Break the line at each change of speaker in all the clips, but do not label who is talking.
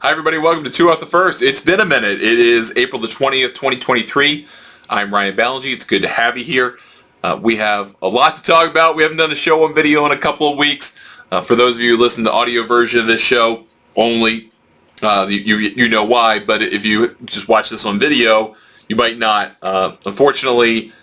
Hi everybody, welcome to Two Out the First. It's been a minute. It is April the 20th, 2023. I'm Ryan Ballingy. It's good to have you here. We have a lot to talk about. We haven't done a show on video in a couple of weeks. For those of you who listen to the audio version of this show only, you know why, but if you just watch this on video, you might not. Unfortunately,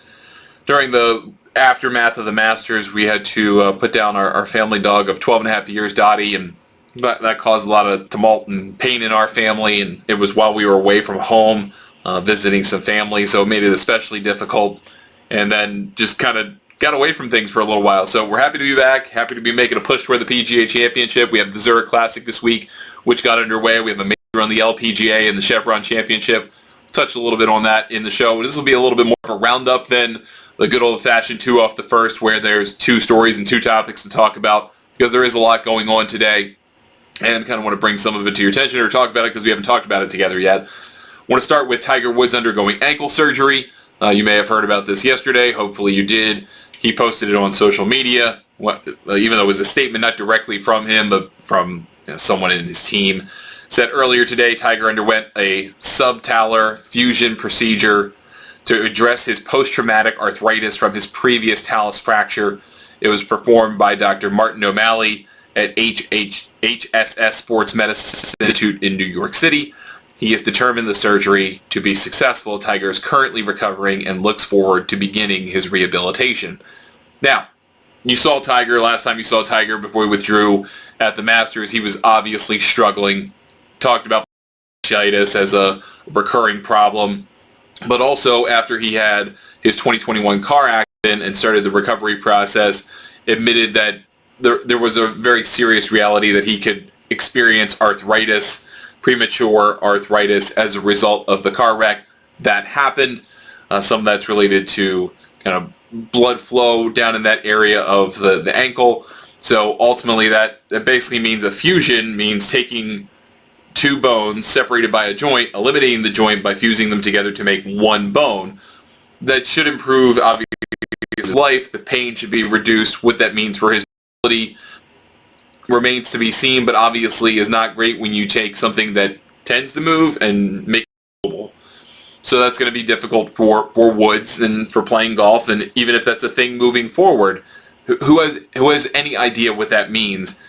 during the aftermath of the Masters, we had to put down our family dog of 12 and a half years, Dottie, and that caused a lot of tumult and pain in our family, and it was while we were away from home visiting some family, so it made it especially difficult, and then just kind of got away from things for a little while. So we're happy to be back, happy to be making a push toward the PGA Championship. We have the Zurich Classic this week, which got underway. We have a major on the LPGA and the Chevron Championship. We'll touch a little bit on that in the show. This will be a little bit more of a roundup than the good old-fashioned Two Off the First, where there's two stories and two topics to talk about, because there is a lot going on today, and kind of want to bring some of it to your attention or talk about it because we haven't talked about it together yet. I want to start with Tiger Woods undergoing ankle surgery. You may have heard about this yesterday. Hopefully you did. He posted it on social media, even though it was a statement not directly from him, but from someone in his team. Said earlier today Tiger underwent a subtalar fusion procedure to address his post-traumatic arthritis from his previous talus fracture. It was performed by Dr. Martin O'Malley at HSS Sports Medicine Institute in New York City. He has determined the surgery to be successful. Tiger is currently recovering and looks forward to beginning his rehabilitation. Now, you saw Tiger last time you saw Tiger before he withdrew at the Masters. He was obviously struggling. Talked about fasciitis as a recurring problem, but also after he had his 2021 car accident and started the recovery process, admitted that there was a very serious reality that he could experience arthritis, premature arthritis, as a result of the car wreck that happened. Some of that's related to kind of blood flow down in that area of the ankle. So ultimately that basically means a fusion means taking two bones separated by a joint, eliminating the joint by fusing them together to make one bone. That should improve, obviously, his life. The pain should be reduced. What that means for his remains to be seen, but obviously is not great when you take something that tends to move and make it movable. So that's going to be difficult for Woods and for playing golf, and even if that's a thing moving forward, who has any idea what that means?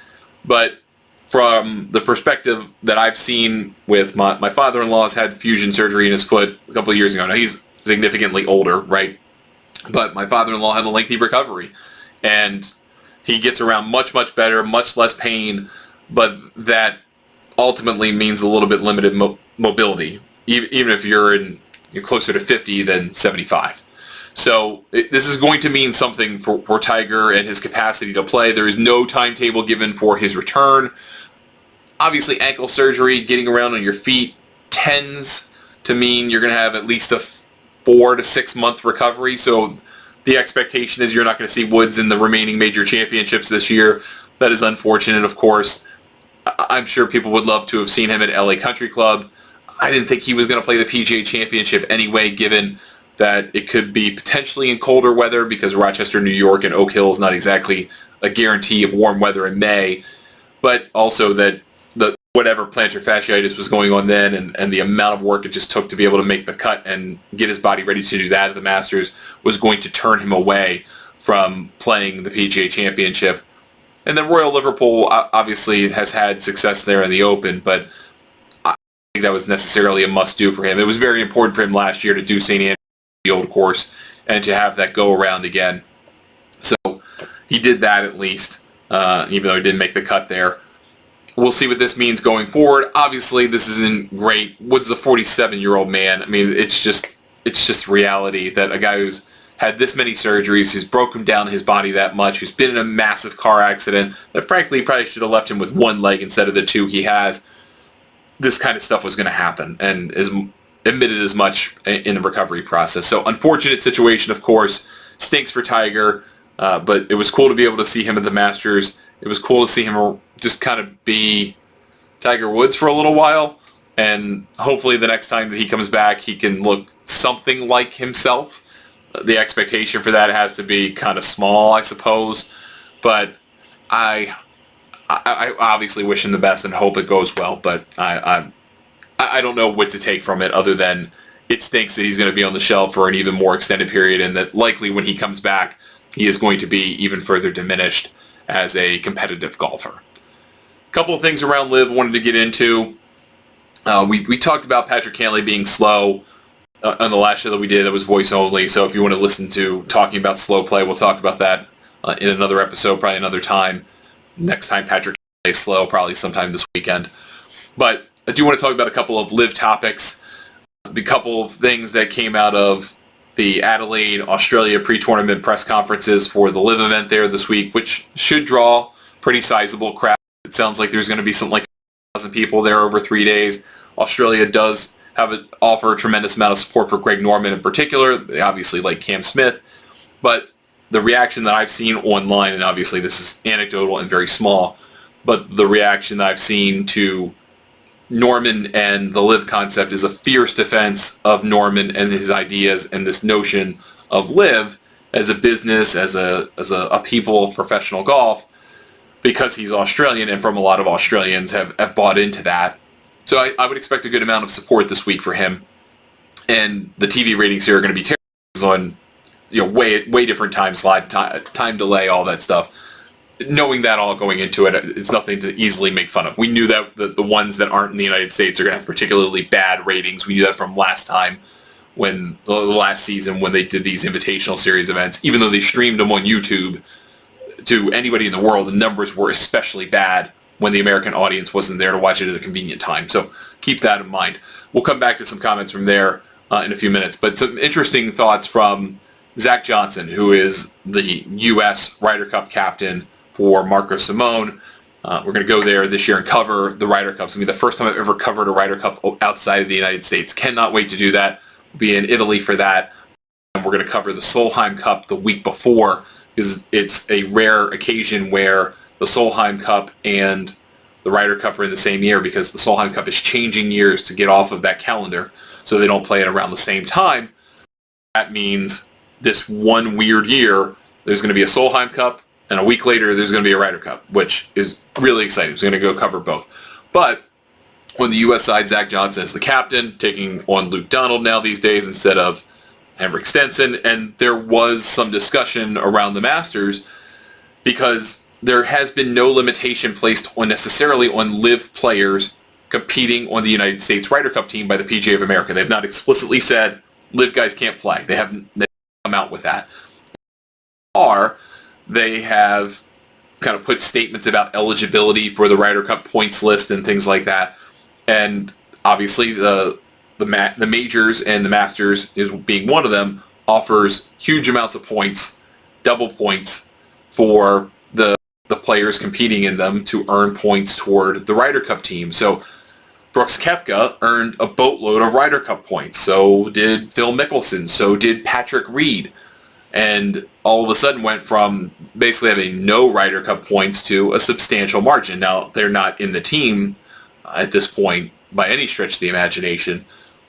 But from the perspective that I've seen with my father-in-law has had fusion surgery in his foot a couple of years ago. Now he's significantly older, right? But my father-in-law had a lengthy recovery, and he gets around much, much better, much less pain, but that ultimately means a little bit limited mobility, even if you're closer to 50 than 75. So this is going to mean something for Tiger and his capacity to play. There is no timetable given for his return. Obviously, ankle surgery, getting around on your feet, tends to mean you're going to have at least a 4 to 6 month recovery. So the expectation is you're not going to see Woods in the remaining major championships this year. That is unfortunate, of course. I'm sure people would love to have seen him at LA Country Club. I didn't think he was going to play the PGA Championship anyway, given that it could be potentially in colder weather, because Rochester, New York and Oak Hill is not exactly a guarantee of warm weather in May, but also that whatever plantar fasciitis was going on then and the amount of work it just took to be able to make the cut and get his body ready to do that at the Masters was going to turn him away from playing the PGA Championship. And then Royal Liverpool obviously has had success there in the Open, but I don't think that was necessarily a must-do for him. It was very important for him last year to do St. Andrews, the old course, and to have that go around again. So he did that at least, even though he didn't make the cut there. We'll see what this means going forward. Obviously, this isn't great. Woods is a 47-year-old man. I mean, it's just reality that a guy who's had this many surgeries, who's broken down his body that much, who's been in a massive car accident, that frankly probably should have left him with one leg instead of the two he has. This kind of stuff was going to happen, and is admitted as much in the recovery process. So unfortunate situation, of course. Stinks for Tiger, but it was cool to be able to see him at the Masters. It was cool to see him just kind of be Tiger Woods for a little while, and hopefully the next time that he comes back he can look something like himself. The expectation for that has to be kind of small, I suppose, but I I obviously wish him the best and hope it goes well, but I don't know what to take from it other than it stinks that he's going to be on the shelf for an even more extended period, and that likely when he comes back, he is going to be even further diminished as a competitive golfer. A couple of things around LIV I wanted to get into. We talked about Patrick Cantlay being slow on the last show that we did. That was voice only, so if you want to listen to talking about slow play, we'll talk about that in another episode, probably another time. Next time Patrick Cantlay is slow, probably sometime this weekend. But I do want to talk about a couple of LIV topics, the couple of things that came out of the Adelaide, Australia pre-tournament press conferences for the LIV event there this week, which should draw pretty sizable crowd. It sounds like there's going to be something like 1,000 people there over 3 days. Australia does offer a tremendous amount of support for Greg Norman in particular. They obviously like Cam Smith, but the reaction that I've seen online, and obviously this is anecdotal and very small, but the reaction that I've seen to Norman and the LIV concept is a fierce defense of Norman and his ideas and this notion of LIV as a business, as a people of professional golf, because he's Australian, and from a lot of Australians have bought into that. So I would expect a good amount of support this week for him. And the TV ratings here are going to be terrible on, way different time slide, time delay, all that stuff. Knowing that all going into it, it's nothing to easily make fun of. We knew that the ones that aren't in the United States are going to have particularly bad ratings. We knew that from last time, last season when they did these invitational series events. Even though they streamed them on YouTube to anybody in the world, the numbers were especially bad when the American audience wasn't there to watch it at a convenient time. So keep that in mind. We'll come back to some comments from there in a few minutes. But some interesting thoughts from Zach Johnson, who is the U.S. Ryder Cup captain for Marco Simone. We're going to go there this year and cover the Ryder Cup. It's going to be the first time I've ever covered a Ryder Cup outside of the United States. Cannot wait to do that. We'll be in Italy for that. And we're going to cover the Solheim Cup the week before, because it's a rare occasion where the Solheim Cup and the Ryder Cup are in the same year, because the Solheim Cup is changing years to get off of that calendar, so they don't play it around the same time. That means this one weird year, there's going to be a Solheim Cup, and a week later, there's going to be a Ryder Cup, which is really exciting. So we're going to go cover both. But on the U.S. side, Zach Johnson is the captain, taking on Luke Donald now these days instead of Henrik Stenson. And there was some discussion around the Masters because there has been no limitation placed necessarily on LIV players competing on the United States Ryder Cup team by the PGA of America. They've not explicitly said LIV guys can't play. They haven't come out with that. They have kind of put statements about eligibility for the Ryder Cup points list and things like that. And obviously the majors and the Masters is being one of them, offers huge amounts of points, double points for the players competing in them to earn points toward the Ryder Cup team. So Brooks Koepka earned a boatload of Ryder Cup points. So did Phil Mickelson. So did Patrick Reed. And all of a sudden went from basically having no Ryder Cup points to a substantial margin. Now, they're not in the team at this point by any stretch of the imagination,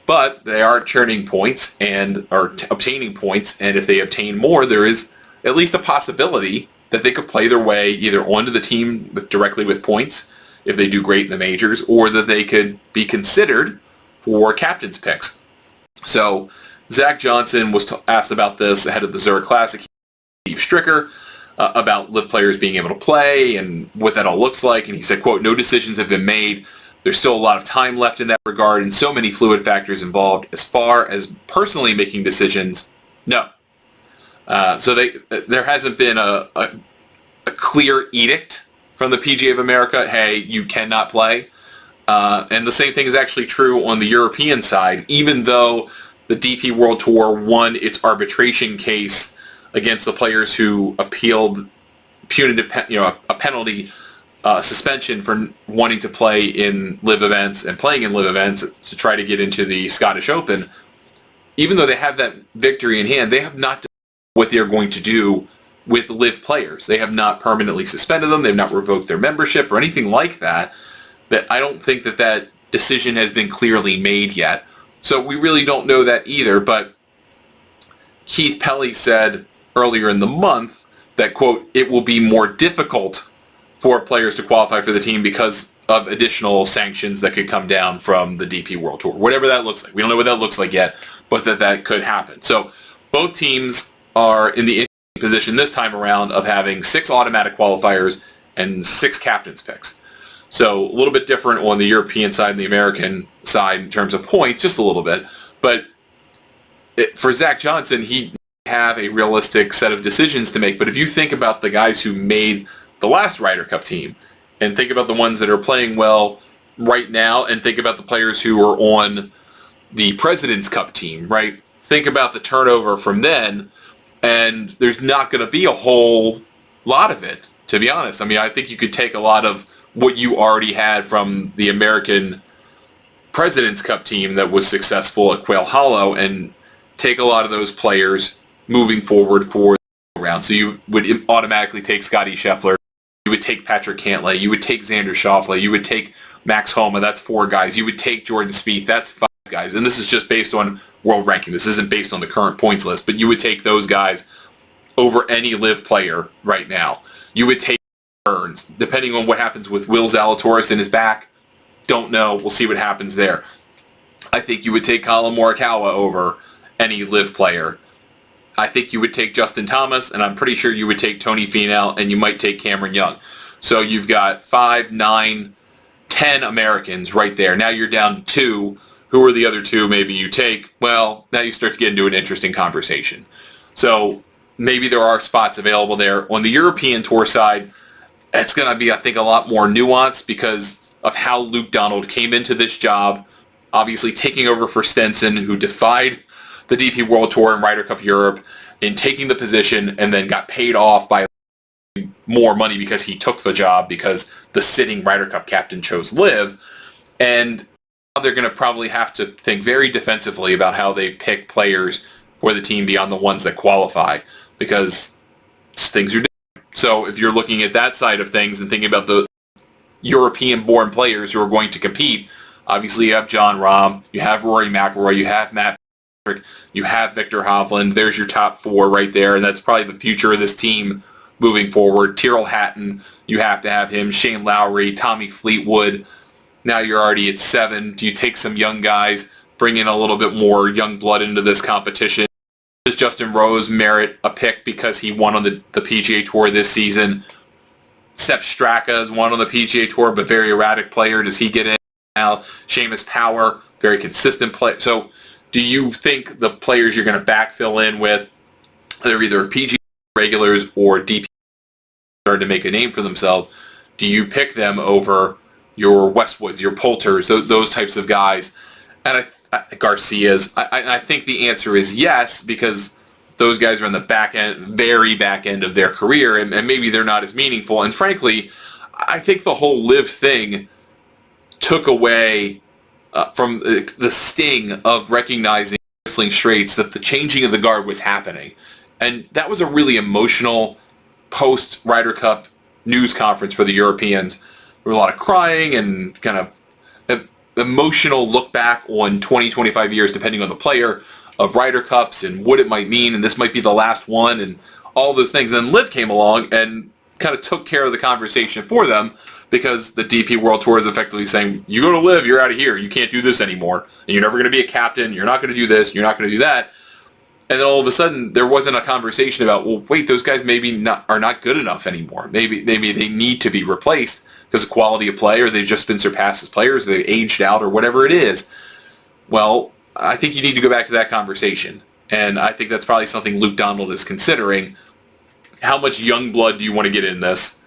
but they are churning points and are obtaining points, and if they obtain more, there is at least a possibility that they could play their way either onto the team directly with points if they do great in the majors, or that they could be considered for captain's picks. So Zach Johnson was asked about this ahead of the Zurich Classic. Steve Stricker about LIV players being able to play and what that all looks like. And he said, quote, "No decisions have been made. There's still a lot of time left in that regard and so many fluid factors involved. As far as personally making decisions, no." So there hasn't been a clear edict from the PGA of America, hey, you cannot play. And the same thing is actually true on the European side, even though the DP World Tour won its arbitration case against the players who appealed punitive, a penalty suspension for wanting to play in LIV events and playing in LIV events to try to get into the Scottish Open. Even though they have that victory in hand, they have not done what they're going to do with LIV players. They have not permanently suspended them. They've not revoked their membership or anything like that. That I don't think that decision has been clearly made yet. So we really don't know that either, but Keith Pelley said earlier in the month that, quote, "it will be more difficult for players to qualify for the team because of additional sanctions that could come down from the DP World Tour. Whatever that looks like. We don't know what that looks like yet, but that could happen. So both teams are in the position this time around of having 6 automatic qualifiers and 6 captain's picks. So a little bit different on the European side and the American side in terms of points, just a little bit. But for Zach Johnson, he have a realistic set of decisions to make. But if you think about the guys who made the last Ryder Cup team, and think about the ones that are playing well right now, and think about the players who are on the President's Cup team, right? Think about the turnover from then, and there's not going to be a whole lot of it, to be honest. I mean, I think you could take a lot of what you already had from the American President's Cup team that was successful at Quail Hollow and take a lot of those players moving forward for the round. So you would automatically take Scotty Scheffler. You would take Patrick Cantlay. You would take Xander Schauffele. You would take Max Homa. That's 4 guys. You would take Jordan Spieth. That's 5 guys. And this is just based on world ranking. This isn't based on the current points list. But you would take those guys over any LIV player right now. You would take Burns. Depending on what happens with Will Zalatoris in his back, don't know. We'll see what happens there. I think you would take Colin Morikawa over any LIV player. I think you would take Justin Thomas, and I'm pretty sure you would take Tony Finau, and you might take Cameron Young. So you've got 5, 9, 10 Americans right there. Now you're down to 2. Who are the other 2 maybe you take? Well, now you start to get into an interesting conversation. So maybe there are spots available there. On the European Tour side, it's going to be, I think, a lot more nuanced because of how Luke Donald came into this job, obviously taking over for Stenson, who defied the DP World Tour and Ryder Cup Europe in taking the position and then got paid off by more money because he took the job because the sitting Ryder Cup captain chose LIV. And they're going to probably have to think very defensively about how they pick players for the team beyond the ones that qualify because things are different. So if you're looking at that side of things and thinking about the European-born players who are going to compete, obviously you have Jon Rahm, you have Rory McIlroy, you have Matt, you have Victor Hovland. There's your top 4 right there, and that's probably the future of this team moving forward. Tyrrell Hatton, you have to have him. Shane Lowry, Tommy Fleetwood. Now you're already at 7. Do you take some young guys, bring in a little bit more young blood into this competition? Does Justin Rose merit a pick because he won on the PGA Tour this season? Sepp Straka is one on the PGA Tour, but very erratic player. Does he get in now? Seamus Power, very consistent player. So do you think the players you're going to backfill in with, they're either PGA regulars or DP starting to make a name for themselves, do you pick them over your Westwoods, your Poulters, those types of guys? And Garcias, I think the answer is yes, because those guys are in the back end, very back end of their career, and maybe they're not as meaningful. And frankly, I think the whole LIV thing took away from the sting of recognizing Whistling Straits that the changing of the guard was happening. And that was a really emotional post-Ryder Cup news conference for the Europeans. There was a lot of crying and kind of emotional look back on 20, 25 years, depending on the player, of Ryder Cups and what it might mean, and this might be the last one, and all those things. And then LIV came along and kind of took care of the conversation for them, because the DP World Tour is effectively saying, you go to LIV, you're out of here. You can't do this anymore. And you're never going to be a captain. You're not going to do this. You're not going to do that. And then all of a sudden, there wasn't a conversation about, well, wait, those guys maybe are not good enough anymore. Maybe they need to be replaced because of quality of play, or they've just been surpassed as players, or they've aged out, or whatever it is. Well, I think you need to go back to that conversation. And I think that's probably something Luke Donald is considering. How much young blood do you want to get in this?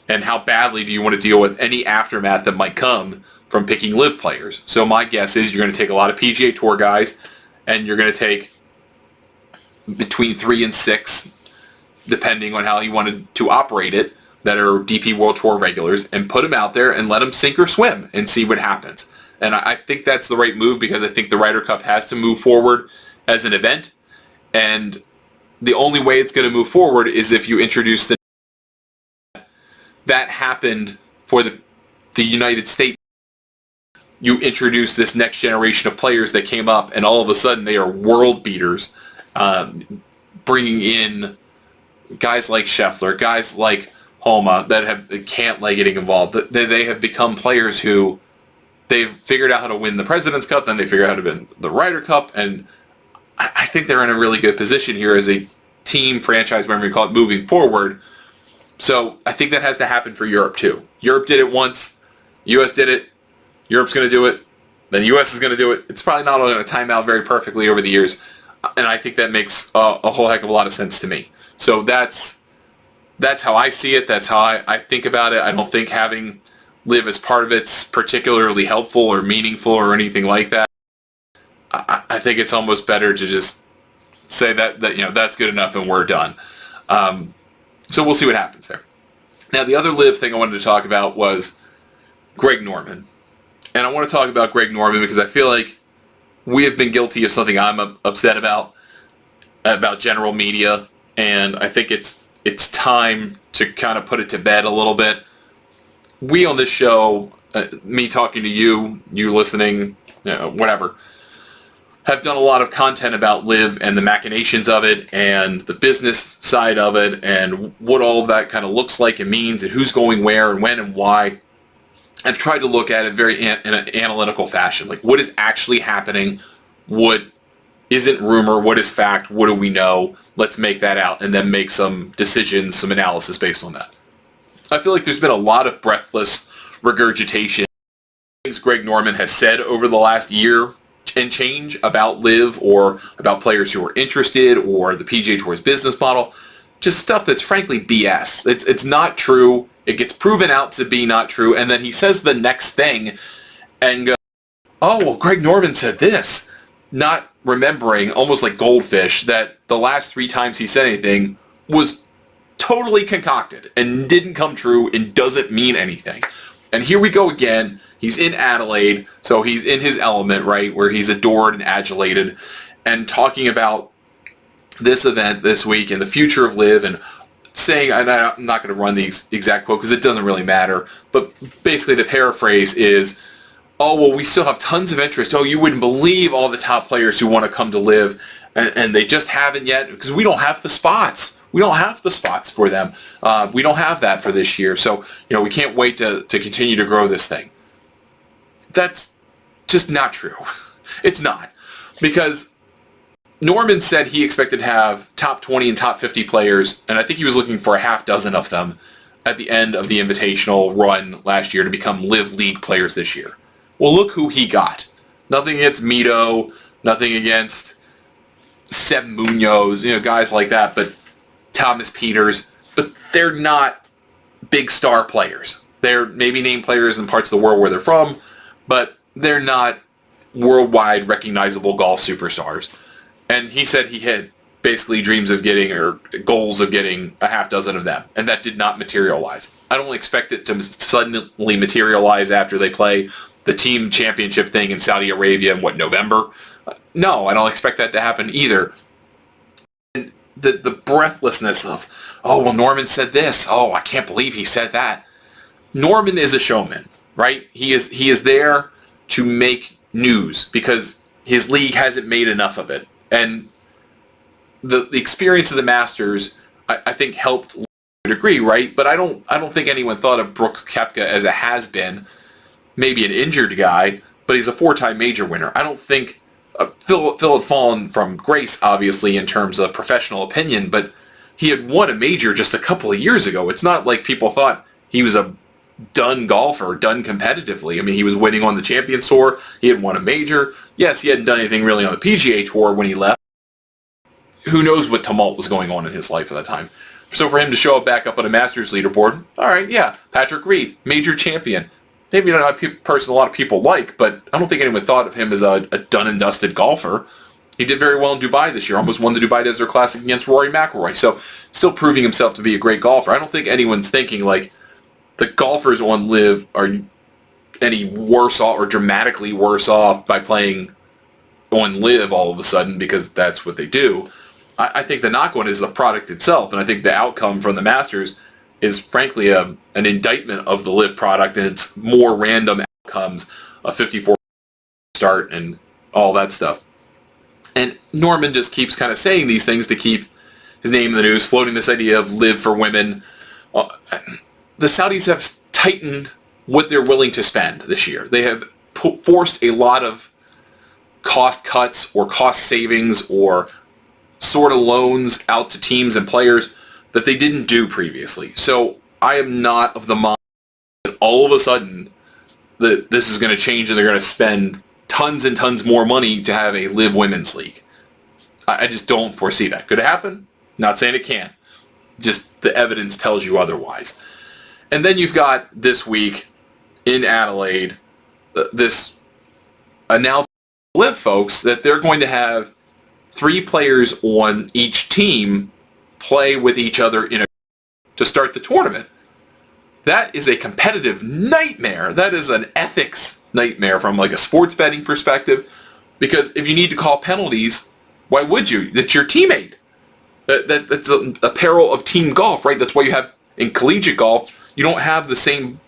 And how badly do you want to deal with any aftermath that might come from picking LIV players? So my guess is you're going to take a lot of PGA Tour guys, and you're going to take between 3 and 6, depending on how you wanted to operate it, that are DP World Tour regulars, and put them out there and let them sink or swim and see what happens. And I think that's the right move, because I think the Ryder Cup has to move forward as an event. And the only way it's going to move forward is if you introduce the... That happened for the United States. You introduce this next generation of players that came up, and all of a sudden they are world beaters, bringing in guys like Scheffler, guys like Homa that can't like getting involved. They have become players who they've figured out how to win the President's Cup, then they figure out how to win the Ryder Cup, and I think they're in a really good position here as a team, franchise, whatever you call it, moving forward. So I think that has to happen for Europe too. Europe did it once, U.S. did it, Europe's going to do it, then U.S. is going to do it. It's probably not all going to time out very perfectly over the years, and I think that makes a whole heck of a lot of sense to me. So that's how I see it. That's how I think about it. I don't think having LIV as part of it's particularly helpful or meaningful or anything like that. I think it's almost better to just say that that's good enough and we're done. So we'll see what happens there. Now, the other LIV thing I wanted to talk about was Greg Norman. And I want to talk about Greg Norman because I feel like we have been guilty of something I'm upset about general media, and I think it's time to kind of put it to bed a little bit. We on this show, me talking to you listening, whatever, have done a lot of content about LIV and the machinations of it and the business side of it and what all of that kind of looks like and means and who's going where and when and why. I've tried to look at it very in an analytical fashion, like what is actually happening, what isn't rumor, what is fact, what do we know, let's make that out and then make some decisions, some analysis based on that. I feel like there's been a lot of breathless regurgitation, things Greg Norman has said over the last year and change about LIV or about players who are interested or the PGA Tour's business model. Just stuff that's frankly BS. It's not true. It gets proven out to be not true, and then he says the next thing and goes, oh, well, Greg Norman said this, not remembering, almost like goldfish, that the last 3 times he said anything was totally concocted and didn't come true and doesn't mean anything. And here we go again. He's in Adelaide, so he's in his element, right, where he's adored and adulated, and talking about this event this week and the future of LIV and saying, and I'm not going to run the exact quote because it doesn't really matter, but basically the paraphrase is, oh, well, we still have tons of interest. Oh, you wouldn't believe all the top players who want to come to LIV, and they just haven't yet because we don't have the spots. We don't have the spots for them. We don't have that for this year. So, we can't wait to continue to grow this thing. That's just not true. It's not. Because Norman said he expected to have top 20 and top 50 players, and I think he was looking for a half dozen of them at the end of the invitational run last year to become LIV League players this year. Well, look who he got. Nothing against Mito, nothing against Seb Munoz, guys like that, but Thomas Peters, but they're not big star players. They're maybe named players in parts of the world where they're from, but they're not worldwide recognizable golf superstars. And he said he had basically dreams of getting or goals of getting a half dozen of them, and that did not materialize. I don't expect it to suddenly materialize after they play the team championship thing in Saudi Arabia in November? No, I don't expect that to happen either. And the breathlessness of, oh, well, Norman said this. Oh, I can't believe he said that. Norman is a showman, right? He is there to make news because his league hasn't made enough of it. And the experience of the Masters, I think, helped to a degree, right? But I don't think anyone thought of Brooks Koepka as a has-been, maybe an injured guy, but he's a 4-time major winner. I don't think Phil had fallen from grace, obviously, in terms of professional opinion, but he had won a major just a couple of years ago. It's not like people thought he was a done golfer, done competitively. I mean, he was winning on the Champions Tour. He had won a major. Yes, he hadn't done anything really on the PGA Tour when he left. Who knows what tumult was going on in his life at that time. So for him to show up back up on a Masters leaderboard, all right, yeah, Patrick Reed, major champion. Maybe not a person a lot of people like, but I don't think anyone thought of him as a done and dusted golfer. He did very well in Dubai this year, almost won the Dubai Desert Classic against Rory McIlroy, so still proving himself to be a great golfer. I don't think anyone's thinking like the golfers on LIV are any worse off or dramatically worse off by playing on LIV all of a sudden because that's what they do. I think the knock on is the product itself, and I think the outcome from the Masters is frankly an indictment of the LIV product and its more random outcomes, a 54 start and all that stuff. And Norman just keeps kind of saying these things to keep his name in the news, floating this idea of LIV for women, The Saudis have tightened what they're willing to spend this year. They have forced a lot of cost cuts or cost savings or sort of loans out to teams and players that they didn't do previously. So I am not of the mind that all of a sudden that this is going to change and they're going to spend tons and tons more money to have a LIV Women's League. I just don't foresee that. Could it happen? Not saying it can't. Just the evidence tells you otherwise. And then you've got this week in Adelaide, this announcement from LIV folks that they're going to have 3 players on each team play with each other to start the tournament. That is a competitive nightmare. That is an ethics nightmare from like a sports betting perspective. Because if you need to call penalties, why would you? That's your teammate. That's a peril of team golf, right? That's why you have in collegiate golf, you don't have the same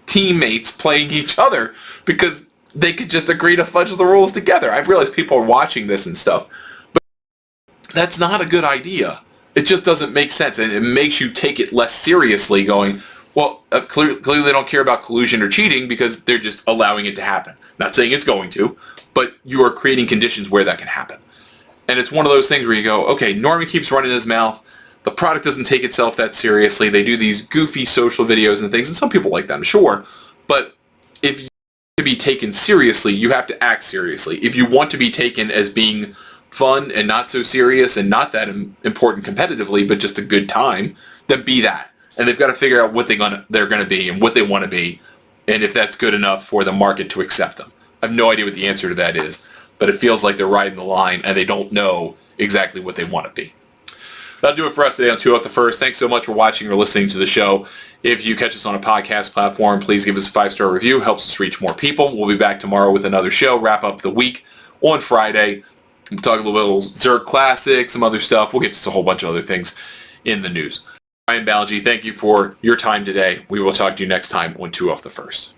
teammates playing each other because they could just agree to fudge the rules together. I realize people are watching this and stuff, but that's not a good idea. It just doesn't make sense, and it makes you take it less seriously going, well, clearly they don't care about collusion or cheating because they're just allowing it to happen. Not saying it's going to, but you are creating conditions where that can happen. And it's one of those things where you go, okay, Norman keeps running his mouth. The product doesn't take itself that seriously. They do these goofy social videos and things, and some people like them, sure. But if you want to be taken seriously, you have to act seriously. If you want to be taken as being fun and not so serious and not that important competitively, but just a good time, then be that. And they've got to figure out what they're going to be and what they want to be, and if that's good enough for the market to accept them. I have no idea what the answer to that is, but it feels like they're riding the line and they don't know exactly what they want to be. That'll do it for us today on 2 Up the First. Thanks so much for watching or listening to the show. If you catch us on a podcast platform, please give us a 5-star review. Helps us reach more people. We'll be back tomorrow with another show. Wrap up the week on Friday. We'll talk a little Zerk Classic, some other stuff. We'll get to a whole bunch of other things in the news. Ryan Balgi, thank you for your time today. We will talk to you next time on 2 Off the First.